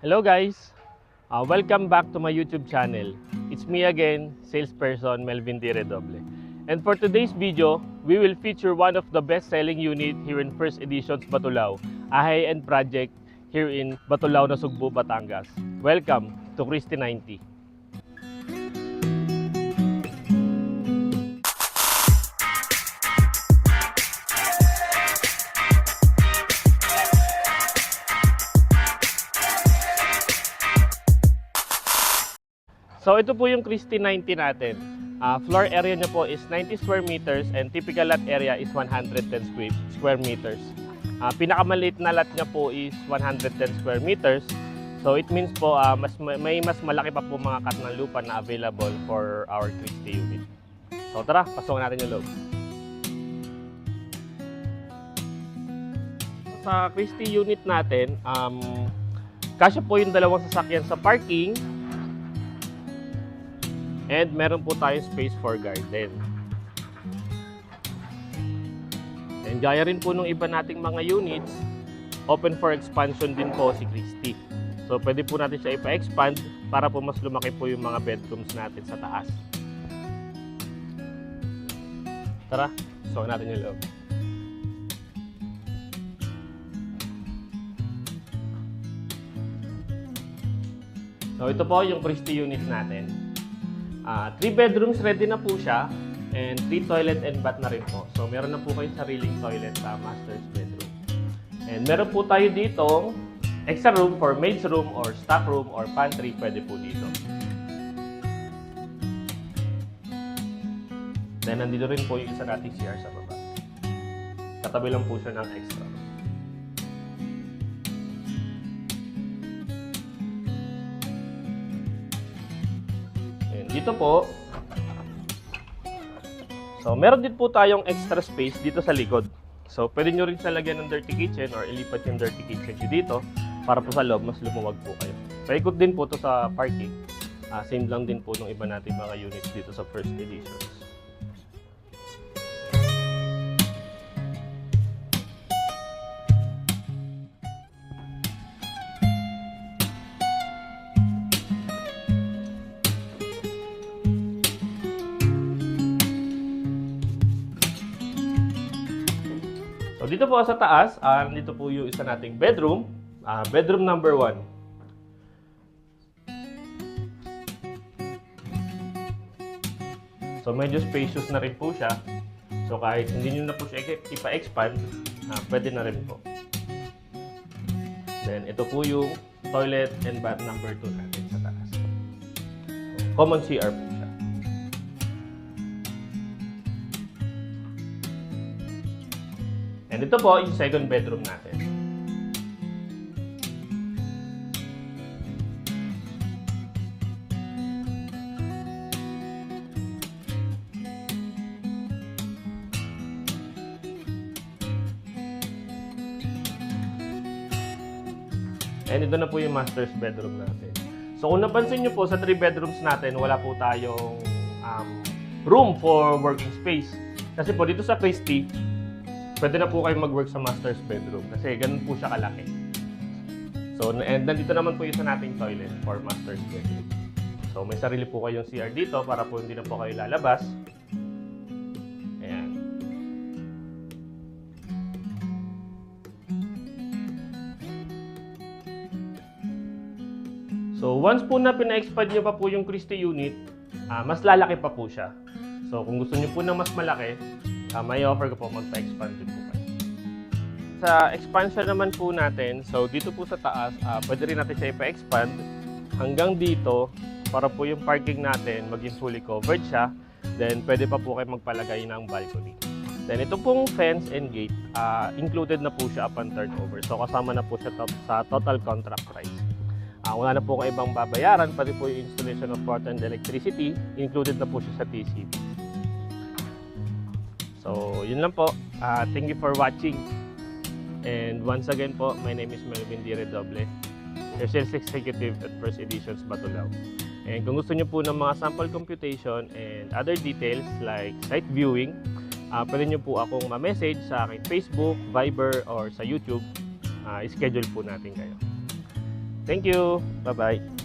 Hello guys! Welcome back to my YouTube channel. It's me again, salesperson Melvin D. Redoble. And for today's video, we will feature one of the best-selling unit here in First Editions Batulao, a high-end project here in Batulao, Nasugbu, Batangas. Welcome to Christie 90. So ito po yung Christie 90 natin. Floor area niya po is 90 square meters and typical lot area is 110 square meters. Pinakamaliit na lot niya po is 110 square meters. So it means po may mas malaki pa po mga cut ng lupa na available for our Christie unit. So tara, pasok natin yung loob. Sa Christie unit natin, kasya po yung dalawang sasakyan sa parking. And meron po tayong space for garden. And gaya rin po nung iba nating mga units, open for expansion din po si Christie. So pwede po natin siya ipa-expand para po mas lumaki po yung mga bedrooms natin sa taas. Tara, sukan natin yung loob. So ito po yung Christie unit natin. 3 bedrooms ready na po siya and 3 toilet and bath na rin po. So meron na po kayong sariling toilet sa master's bedroom. And meron po tayo dito extra room for maid's room or stock room or pantry, pwede po dito. Then nandito rin po yung isa nating CR sa baba. Katabi lang po siya ng extra room. Dito po, so meron din po tayong extra space dito sa likod. So pwede nyo rin siya lagyan ng dirty kitchen or ilipat yung dirty kitchen nyo dito para po sa loob mas lumuwag po kayo. Paikot din po to sa parking. Same lang din po ng iba nating mga units dito sa First Editions. So dito po sa taas, dito po yung isa nating bedroom, bedroom number 1. So medyo spacious na rin po siya. So kahit hindi nyo na po siya ipa-expand, pwede na rin po. Then ito po yung toilet and bath number 2 natin sa taas. So, common CR po siya. And ito po yung second bedroom natin. And ito na po yung master's bedroom natin. So kung napansin nyo po sa 3 bedrooms natin, wala po tayong room for working space. Kasi po dito sa Christie, pwede na po kayo mag-work sa master's bedroom kasi ganun po siya kalaki. So, and nandito naman po yung isa nating toilet for master's bedroom. So, may sarili po kayong CR dito para po hindi na po kayo lalabas. Ayan. So, once po na pina-expand nyo pa po yung Christie unit, mas lalaki pa po siya. So, kung gusto nyo po na mas malaki, may offer ko po magpa-expand din po kayo. Sa expansion naman po natin, so dito po sa taas, pwede rin natin siya ipa-expand hanggang dito para po yung parking natin maging fully covered siya. Then pwede pa po kayo magpalagay ng balcony. Then ito pong fence and gate, included na po siya upon turnover. So kasama na po siya sa total contract price. Wala na po kayo ibang babayaran, pati po yung installation of water and electricity, included na po siya sa TCB. So, yun lang po. Thank you for watching. And once again po, my name is Melvin D. Redoble, your sales executive at First Editions Batulao. And kung gusto nyo po ng mga sample computation and other details like site viewing, pwede nyo po akong ma-message sa aking Facebook, Viber, or sa YouTube. I-schedule po natin kayo. Thank you. Bye-bye.